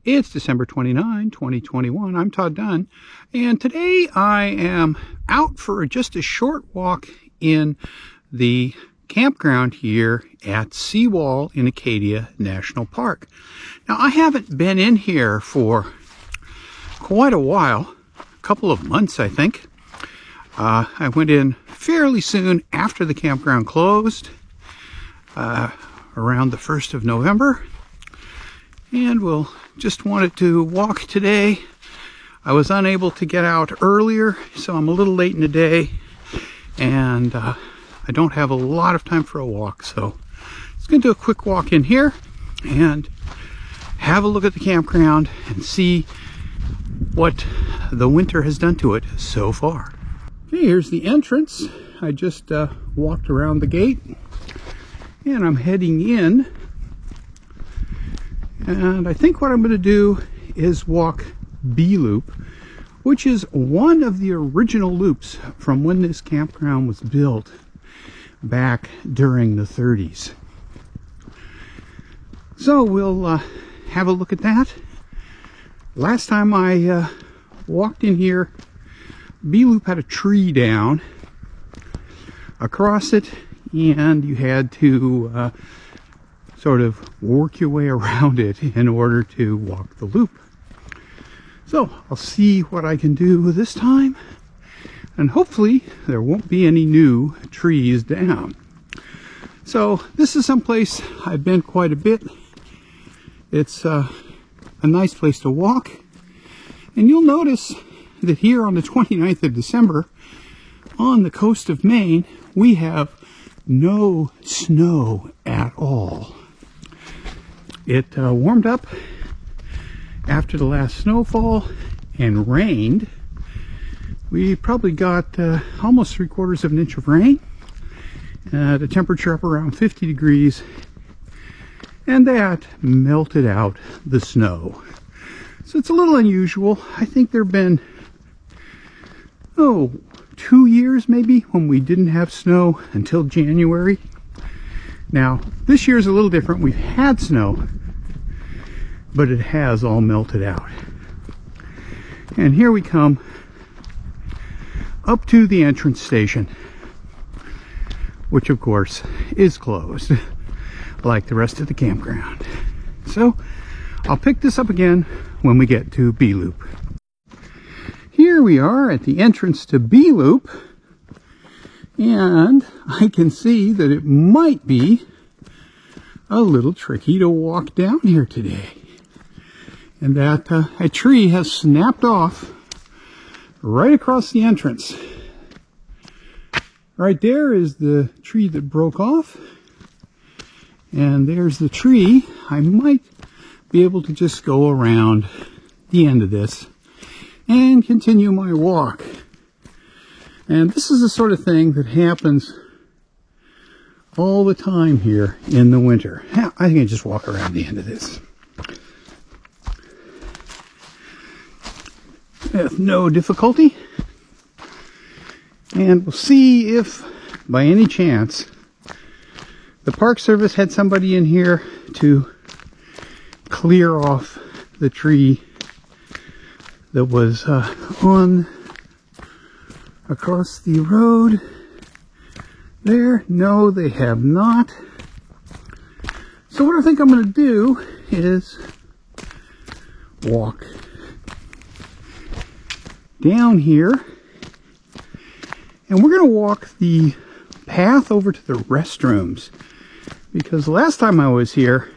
It's December 29, 2021. I'm Todd Dunn, and today I am out for just a short walk in the campground here at Seawall in Acadia National Park. Now, I haven't been in here for quite a while, a couple of months, I think. I went in fairly soon after the campground closed, around the 1st of November, and we'll just wanted to walk today. I was unable to get out earlier, so I'm a little late in the day, and I don't have a lot of time for a walk, so just going to do a quick walk in here and have a look at the campground and see what the winter has done to it so far. Okay, here's the entrance. I just walked around the gate and I'm heading in. And I think what I'm going to do is walk B Loop, which is one of the original loops from when this campground was built back during the 30s. So we'll have a look at that. Last time I walked in here, B Loop had a tree down across it, and you had to sort of work your way around it in order to walk the loop. So I'll see what I can do this time, and hopefully there won't be any new trees down. So this is someplace I've been quite a bit. It's a nice place to walk, and you'll notice that here on the 29th of December on the coast of Maine we have no snow at all. It warmed up after the last snowfall and rained. We probably got almost 3/4 of an inch of rain. The temperature up around 50 degrees, and that melted out the snow. So it's a little unusual. I think there have been 2 years maybe when we didn't have snow until January. Now, this year's a little different. We've had snow, but it has all melted out. And here we come up to the entrance station, which of course is closed, like the rest of the campground. So I'll pick this up again when we get to B Loop. Here we are at the entrance to B Loop, and I can see that it might be a little tricky to walk down here today, and that a tree has snapped off right across the entrance. Right there is the tree that broke off, and there's the tree. I might be able to just go around the end of this and continue my walk. And this is the sort of thing that happens all the time here in the winter. I think I just walk around the end of this with no difficulty. And we'll see if by any chance the Park Service had somebody in here to clear off the tree that was on across the road there. No, they have not. So what I think I'm going to do is walk down here, and we're going to walk the path over to the restrooms, because last time I was here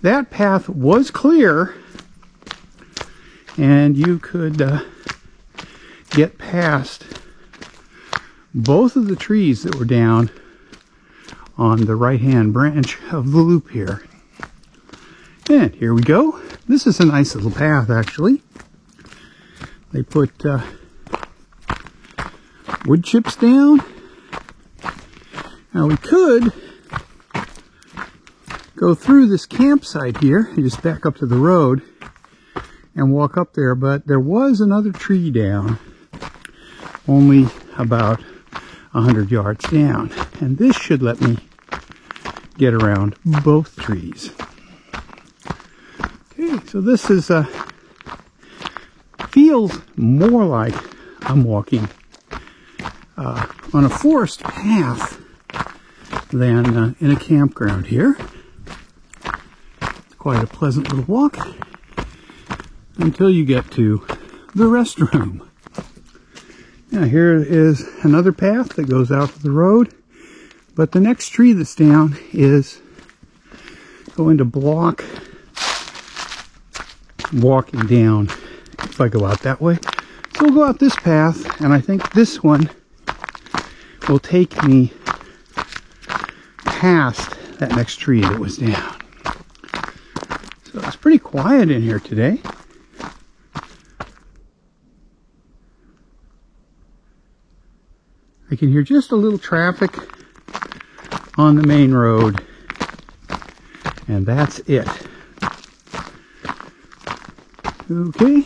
that path was clear and you could get past both of the trees that were down on the right hand branch of the loop here. And here we go. This is a nice little path, actually. They put wood chips down. Now we could go through this campsite here and just back up to the road and walk up there, but there was another tree down only about 100 yards down, and this should let me get around both trees. Okay, so this is feels more like I'm walking on a forest path than in a campground here. It's quite a pleasant little walk until you get to the restroom. Now here is another path that goes out to the road, but the next tree that's down is going to block walking down if I go out that way. So we'll go out this path, and I think this one will take me past that next tree that was down. So it's pretty quiet in here today. I can hear just a little traffic on the main road, and that's it. Okay.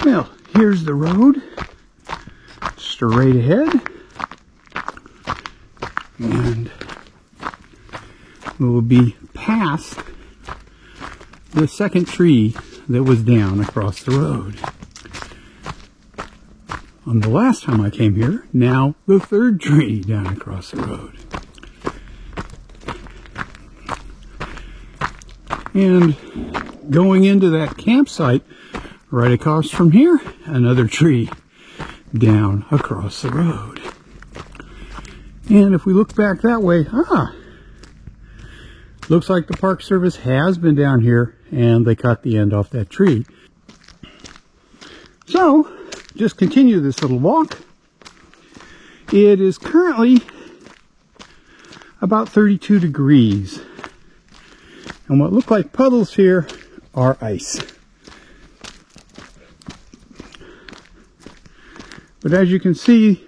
Well, here's the road, straight ahead, and we'll be past the second tree that was down across the road. On the last time I came here, now the third tree down across the road. And going into that campsite right across from here, another tree down across the road. And if we look back that way, looks like the Park Service has been down here and they cut the end off that tree. So, just continue this little walk. It is currently about 32 degrees. And what look like puddles here are ice. But as you can see,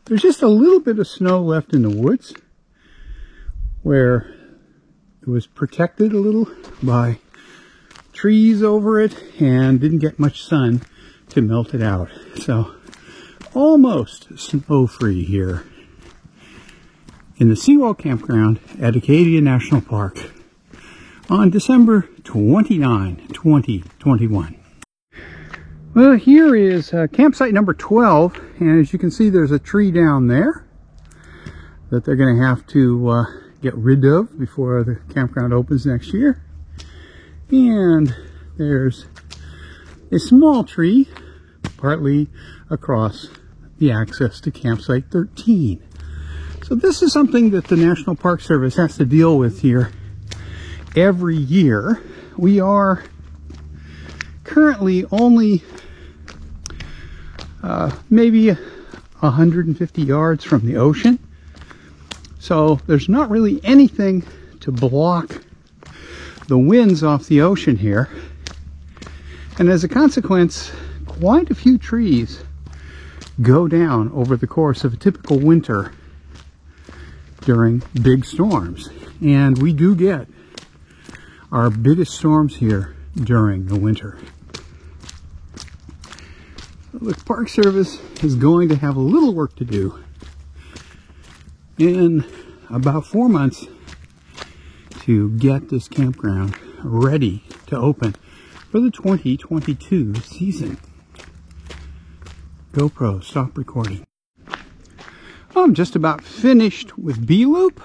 there's just a little bit of snow left in the woods where it was protected a little by trees over it and didn't get much sun to melt it out. So almost snow-free here in the Seawall Campground at Acadia National Park on December 29, 2021. Well, here is campsite number 12, and as you can see, there's a tree down there that they're going to have to get rid of before the campground opens next year. And there's a small tree partly across the access to campsite 13. So this is something that the National Park Service has to deal with here every year. We are currently only maybe 150 yards from the ocean. So there's not really anything to block the winds off the ocean here. And as a consequence, quite a few trees go down over the course of a typical winter during big storms. And we do get our biggest storms here during the winter. The Park Service is going to have a little work to do in about 4 months to get this campground ready to open for the 2022 season. GoPro, stop recording. I'm just about finished with B-Loop.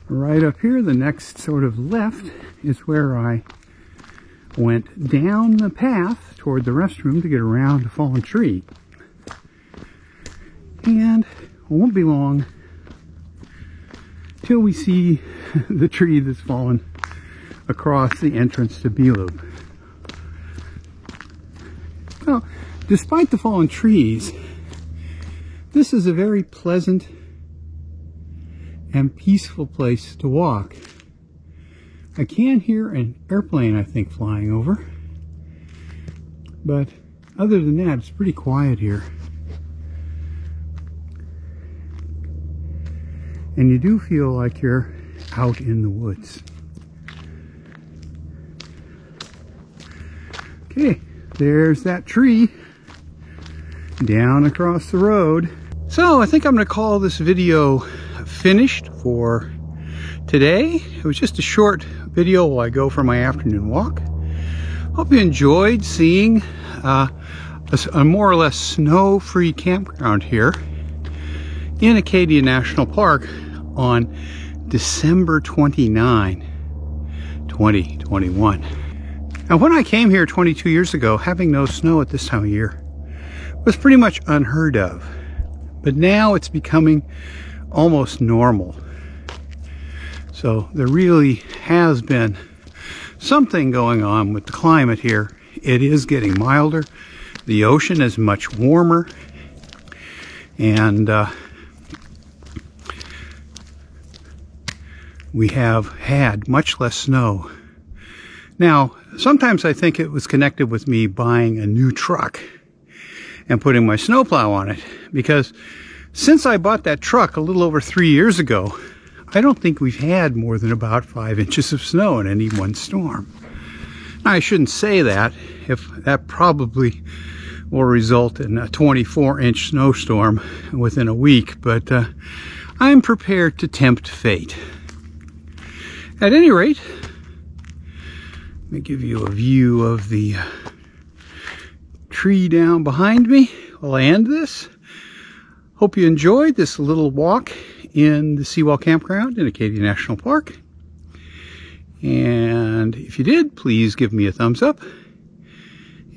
Right up here, the next sort of left is where I went down the path toward the restroom to get around a fallen tree. And it won't be long till we see the tree that's fallen across the entrance to B-Loop. Well, despite the fallen trees, this is a very pleasant and peaceful place to walk. I can hear an airplane, I think, flying over. But other than that, it's pretty quiet here. And you do feel like you're out in the woods. Okay, there's that tree down across the road. So I think I'm going to call this video finished for today. It was just a short video while I go for my afternoon walk. Hope you enjoyed seeing a more or less snow-free campground here in Acadia National Park on December 29, 2021. Now, when I came here 22 years ago, having no snow at this time of year was pretty much unheard of. But now it's becoming almost normal. So there really has been something going on with the climate here. It is getting milder. The ocean is much warmer. And we have had much less snow. Now, sometimes I think it was connected with me buying a new truck and putting my snowplow on it, because since I bought that truck a little over 3 years ago, I don't think we've had more than about 5 inches of snow in any one storm. Now, I shouldn't say that, if that probably will result in a 24-inch snowstorm within a week, but I'm prepared to tempt fate. At any rate, let me give you a view of the tree down behind me while I end this. Hope you enjoyed this little walk in the Seawall Campground in Acadia National Park. And if you did, please give me a thumbs up.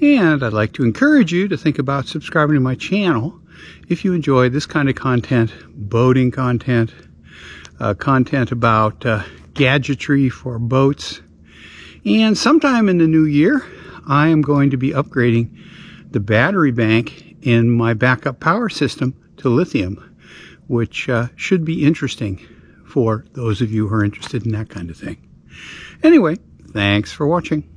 And I'd like to encourage you to think about subscribing to my channel if you enjoy this kind of content, boating content, content about gadgetry for boats. And sometime in the new year, I am going to be upgrading the battery bank in my backup power system to lithium, which should be interesting for those of you who are interested in that kind of thing. Anyway, thanks for watching.